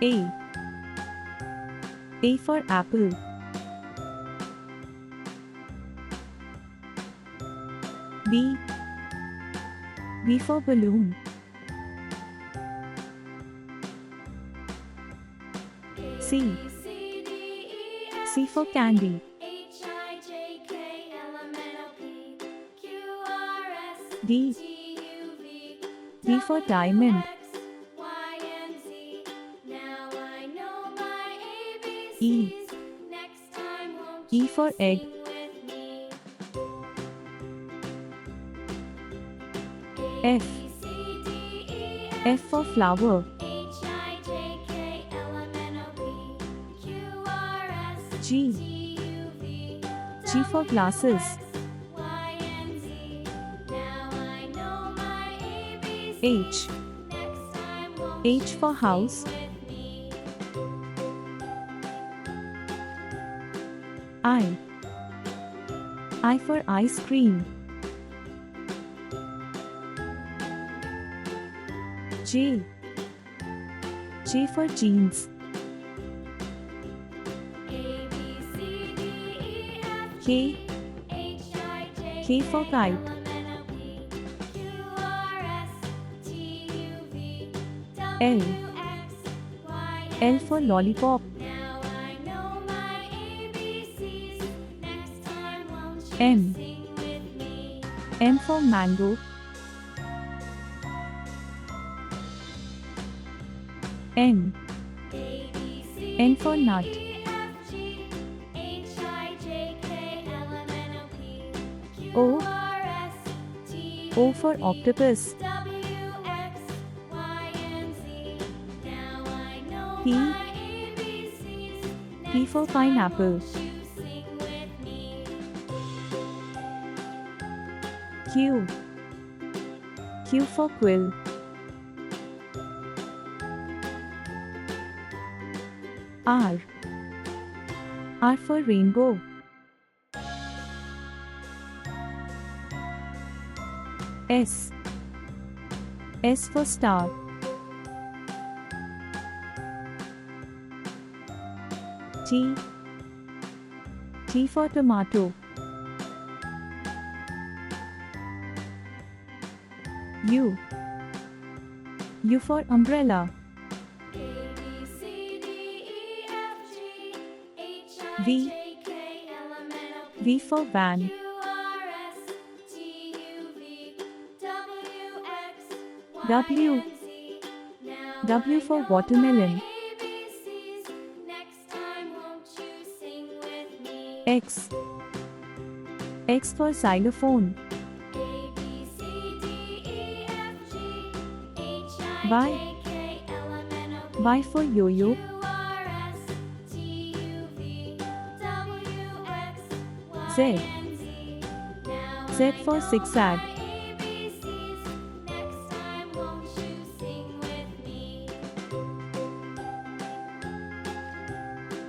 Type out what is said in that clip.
A. A for apple. B. B for balloon. C. C for candy. D. D for diamond. E. E for egg. F. F for flower. G. G for glasses. H. H for house. I for ice cream. J. J for jeans. K. K for kite. L. L for lollipop. M. M for mango. N. N for nut. O. O for octopus. P. P for pineapple. Q. Q for quill. R. R for rainbow. S. S for star. T. T for tomato. U. U for umbrella. V. V for van. W. W for watermelon. X. X for xylophone. Y. Y for yo-yo. Z. Z for zigzag.